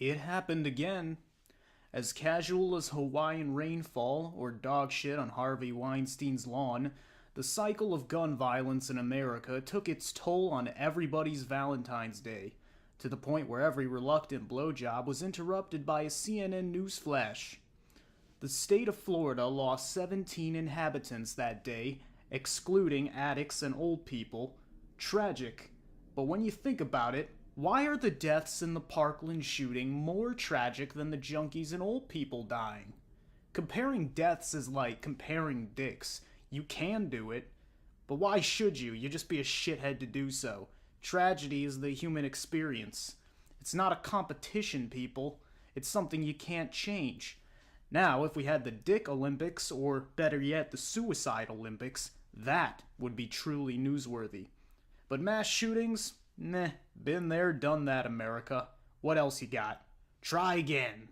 It happened again. As casual as Hawaiian rainfall or dog shit on Harvey Weinstein's lawn, the cycle of gun violence in America took its toll on everybody's Valentine's Day, to the point where every reluctant blowjob was interrupted by a CNN news flash. The state of Florida lost 17 inhabitants that day, excluding addicts and old people. Tragic. But when you think about it, why are the deaths in the Parkland shooting more tragic than the junkies and old people dying? Comparing deaths is like comparing dicks. You can do it, but why should you? You'd just be a shithead to do so. Tragedy is the human experience. It's not a competition, people. It's something you can't change. Now, if we had the Dick Olympics, or better yet, the Suicide Olympics, that would be truly newsworthy. But mass shootings? Meh, been there, done that, America. What else you got? Try again.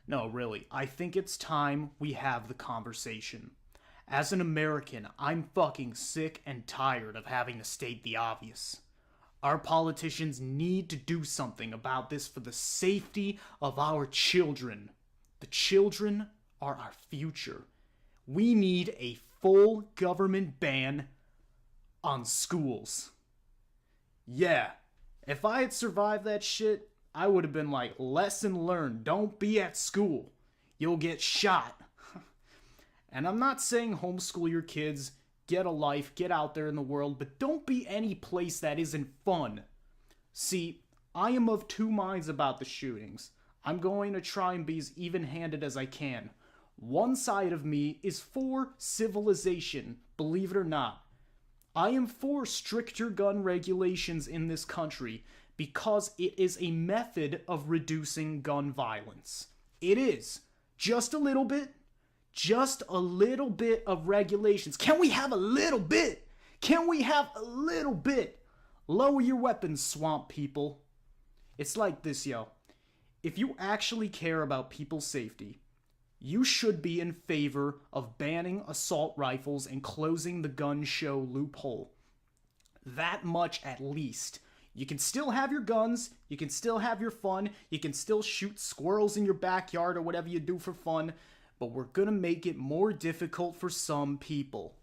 No, really, I think it's time we have the conversation. As an American, I'm fucking sick and tired of having to state the obvious. Our politicians need to do something about this for the safety of our children. The children are our future. We need a full government ban on schools. Yeah, if I had survived that shit, I would have been like, lesson learned, don't be at school. You'll get shot. And I'm not saying homeschool your kids, get a life, get out there in the world, but don't be any place that isn't fun. See, I am of two minds about the shootings. I'm going to try and be as even-handed as I can. One side of me is for civilization, believe it or not. I am for stricter gun regulations in this country because it is a method of reducing gun violence. It is. Just a little bit. Just a little bit of regulations. Can we have a little bit? Can we have a little bit? Lower your weapons, swamp people. It's like this, yo. If you actually care about people's safety, you should be in favor of banning assault rifles and closing the gun show loophole. That much at least. You can still have your guns, you can still have your fun, you can still shoot squirrels in your backyard or whatever you do for fun, but we're gonna make it more difficult for some people.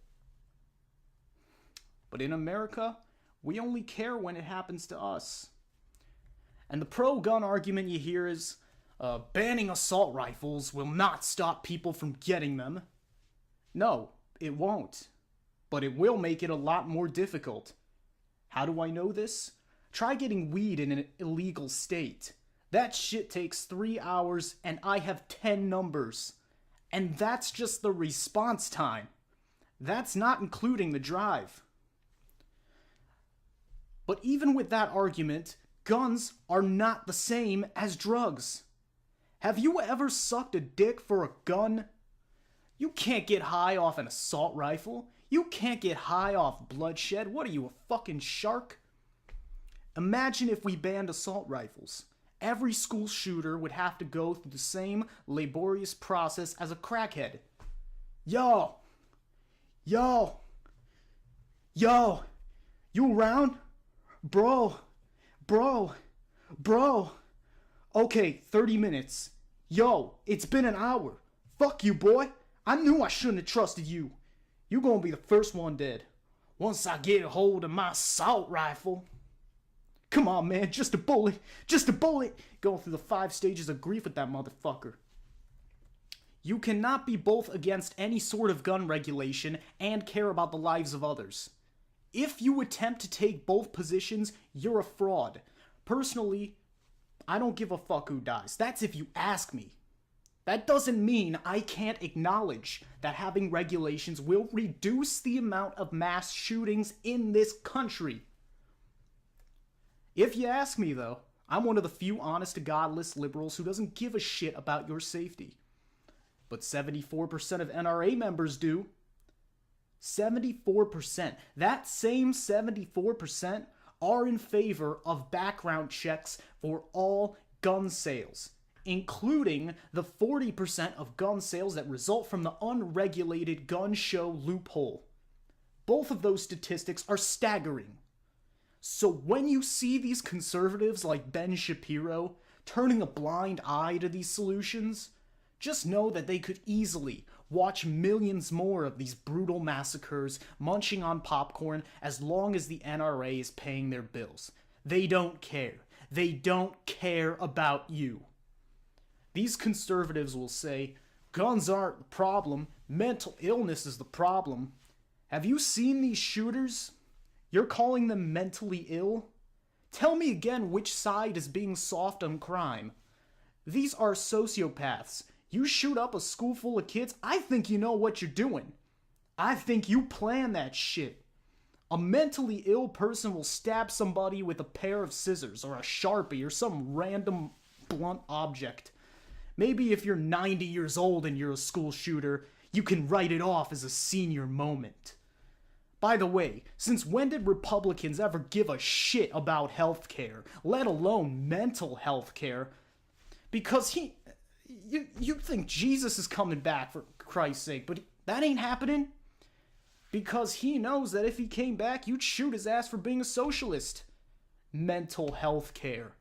But in America, we only care when it happens to us. And the pro-gun argument you hear is, banning assault rifles will not stop people from getting them. No, it won't. But it will make it a lot more difficult. How do I know this? Try getting weed in an illegal state. That shit takes 3 hours and I have 10 numbers. And that's just the response time. That's not including the drive. But even with that argument, guns are not the same as drugs. Have you ever sucked a dick for a gun? You can't get high off an assault rifle. You can't get high off bloodshed. What are you, a fucking shark? Imagine if we banned assault rifles. Every school shooter would have to go through the same laborious process as a crackhead. Yo! Yo! Yo! You around? Bro! Bro! Bro! Okay, 30 minutes. Yo, it's been an hour. Fuck you, boy. I knew I shouldn't have trusted you. You gonna be the first one dead. Once I get a hold of my assault rifle. Come on, man, just a bullet. Just a bullet. Going through the 5 stages of grief with that motherfucker. You cannot be both against any sort of gun regulation and care about the lives of others. If you attempt to take both positions, you're a fraud. Personally, I don't give a fuck who dies. That's if you ask me. That doesn't mean I can't acknowledge that having regulations will reduce the amount of mass shootings in this country. If you ask me, though, I'm one of the few honest-to-godless liberals who doesn't give a shit about your safety. But 74% of NRA members do. 74%. That same 74% are in favor of background checks for all gun sales, including the 40% of gun sales that result from the unregulated gun show loophole. Both of those statistics are staggering. So when you see these conservatives like Ben Shapiro turning a blind eye to these solutions. Just know that they could easily watch millions more of these brutal massacres munching on popcorn as long as the NRA is paying their bills. They don't care. They don't care about you. These conservatives will say, guns aren't the problem, mental illness is the problem. Have you seen these shooters? You're calling them mentally ill? Tell me again which side is being soft on crime. These are sociopaths. You shoot up a school full of kids, I think you know what you're doing. I think you plan that shit. A mentally ill person will stab somebody with a pair of scissors or a Sharpie or some random blunt object. Maybe if you're 90 years old and you're a school shooter, you can write it off as a senior moment. By the way, since when did Republicans ever give a shit about healthcare, let alone mental healthcare? Because you think Jesus is coming back, for Christ's sake, but that ain't happening. Because he knows that if he came back, you'd shoot his ass for being a socialist. Mental health care.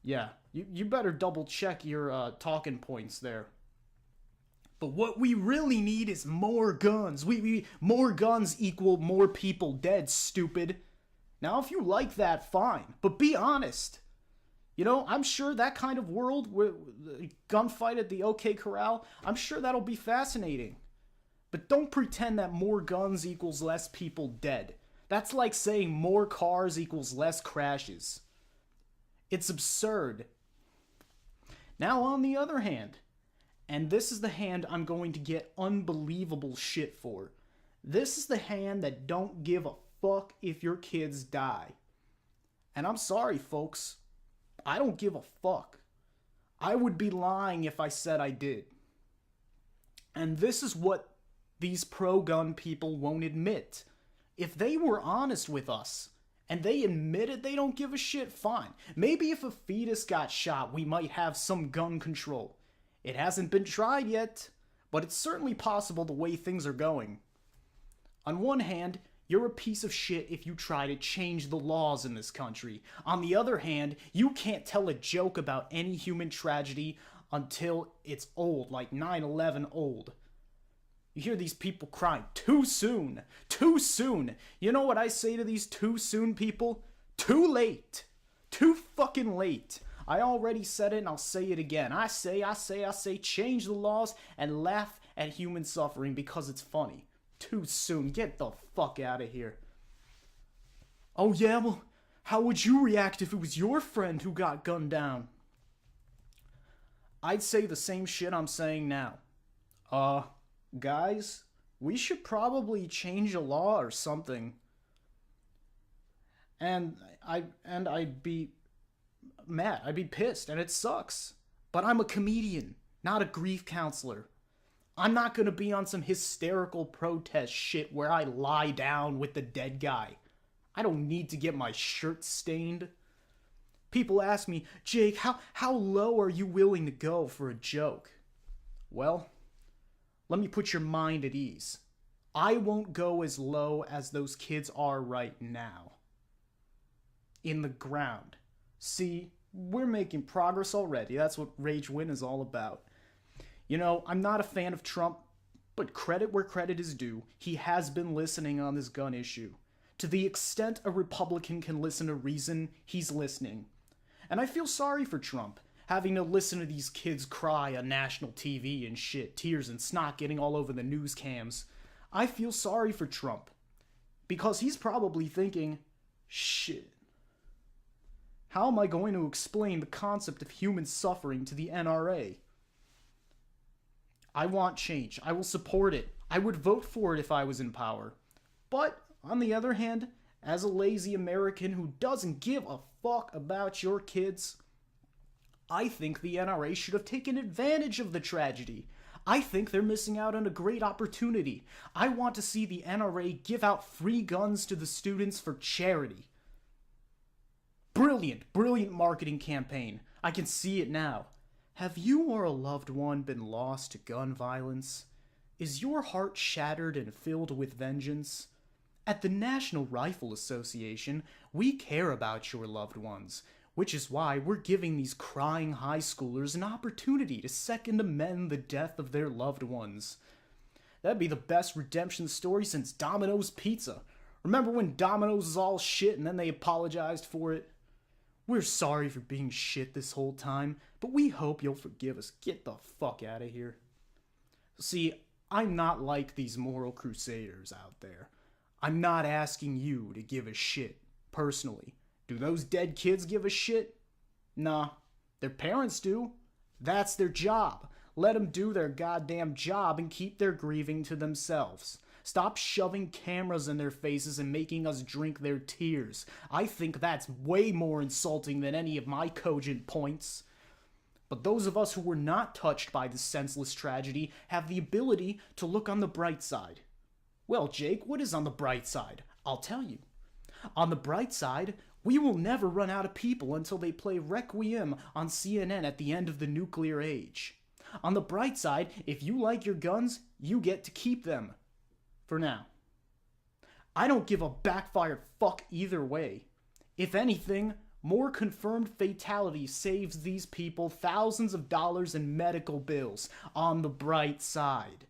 Yeah, you better double check your talking points there. But what we really need is more guns. More guns equal more people dead, stupid. Now, if you like that, fine. But be honest. You know, I'm sure that kind of world, gunfight at the OK Corral, I'm sure that'll be fascinating. But don't pretend that more guns equals less people dead. That's like saying more cars equals less crashes. It's absurd. Now, on the other hand, and this is the hand I'm going to get unbelievable shit for. This is the hand that don't give a fuck if your kids die. And I'm sorry, folks. I don't give a fuck. I would be lying if I said I did. And this is what these pro-gun people won't admit. If they were honest with us, and they admitted they don't give a shit, fine. Maybe if a fetus got shot, we might have some gun control. It hasn't been tried yet, but it's certainly possible the way things are going. On one hand, you're a piece of shit if you try to change the laws in this country. On the other hand, you can't tell a joke about any human tragedy until it's old, like 9/11 old. You hear these people crying, too soon, too soon. You know what I say to these too soon people? Too late. Too fucking late. I already said it and I'll say it again. I say, change the laws and laugh at human suffering because it's funny. Too soon. Get the fuck out of here. Oh yeah, well, how would you react if it was your friend who got gunned down? I'd say the same shit I'm saying now. Guys, we should probably change a law or something. And I'd be mad. I'd be pissed, and it sucks. But I'm a comedian, not a grief counselor. I'm not gonna be on some hysterical protest shit where I lie down with the dead guy. I don't need to get my shirt stained. People ask me, Jake, how low are you willing to go for a joke? Well, let me put your mind at ease. I won't go as low as those kids are right now. In the ground. See, we're making progress already. That's what Rage Win is all about. You know, I'm not a fan of Trump, but credit where credit is due. He has been listening on this gun issue. To the extent a Republican can listen to reason, he's listening. And I feel sorry for Trump, having to listen to these kids cry on national TV and shit, tears and snot getting all over the news cams. I feel sorry for Trump. Because he's probably thinking, shit. How am I going to explain the concept of human suffering to the NRA? I want change. I will support it. I would vote for it if I was in power. But, on the other hand, as a lazy American who doesn't give a fuck about your kids, I think the NRA should have taken advantage of the tragedy. I think they're missing out on a great opportunity. I want to see the NRA give out free guns to the students for charity. Brilliant, brilliant marketing campaign. I can see it now. Have you or a loved one been lost to gun violence? Is your heart shattered and filled with vengeance? At the National Rifle Association, we care about your loved ones. Which is why we're giving these crying high schoolers an opportunity to second amend the death of their loved ones. That'd be the best redemption story since Domino's Pizza. Remember when Domino's was all shit and then they apologized for it? We're sorry for being shit this whole time, but we hope you'll forgive us. Get the fuck out of here. See, I'm not like these moral crusaders out there. I'm not asking you to give a shit, personally. Do those dead kids give a shit? Nah, their parents do. That's their job. Let them do their goddamn job and keep their grieving to themselves. Stop shoving cameras in their faces and making us drink their tears. I think that's way more insulting than any of my cogent points. But those of us who were not touched by this senseless tragedy have the ability to look on the bright side. Well, Jake, what is on the bright side? I'll tell you. On the bright side, we will never run out of people until they play Requiem on CNN at the end of the nuclear age. On the bright side, if you like your guns, you get to keep them. For now. I don't give a backfired fuck either way. If anything, more confirmed fatalities saves these people thousands of dollars in medical bills on the bright side.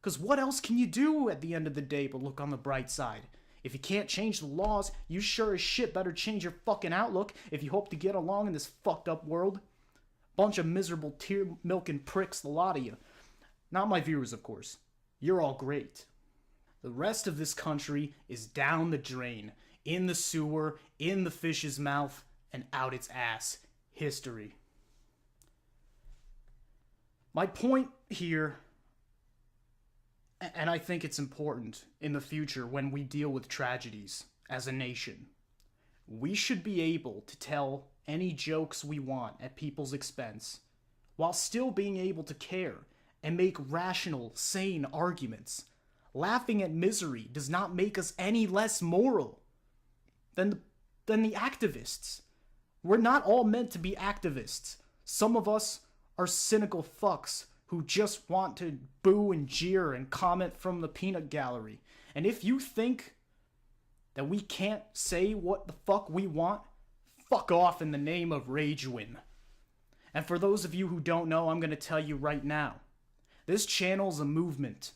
Because what else can you do at the end of the day but look on the bright side? If you can't change the laws, you sure as shit better change your fucking outlook if you hope to get along in this fucked up world. Bunch of miserable tear-milking pricks, the lot of you. Not my viewers, of course. You're all great. The rest of this country is down the drain, in the sewer, in the fish's mouth, and out its ass. History. My point here, and I think it's important in the future when we deal with tragedies as a nation, we should be able to tell any jokes we want at people's expense, while still being able to care and make rational, sane arguments. Laughing at misery does not make us any less moral than the activists. We're not all meant to be activists. Some of us are cynical fucks who just want to boo and jeer and comment from the peanut gallery. And if you think that we can't say what the fuck we want, fuck off in the name of Ragewin. And for those of you who don't know, I'm going to tell you right now. This channel's a movement.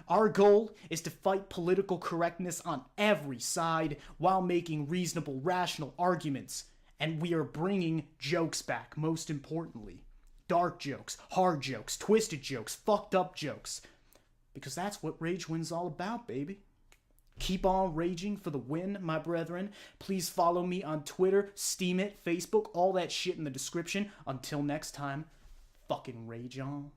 Our goal is to fight political correctness on every side while making reasonable, rational arguments. And we are bringing jokes back, most importantly. Dark jokes, hard jokes, twisted jokes, fucked up jokes. Because that's what Ragewin's all about, baby. Keep on raging for the win, my brethren. Please follow me on Twitter, Steemit, Facebook, all that shit in the description. Until next time, fucking rage on.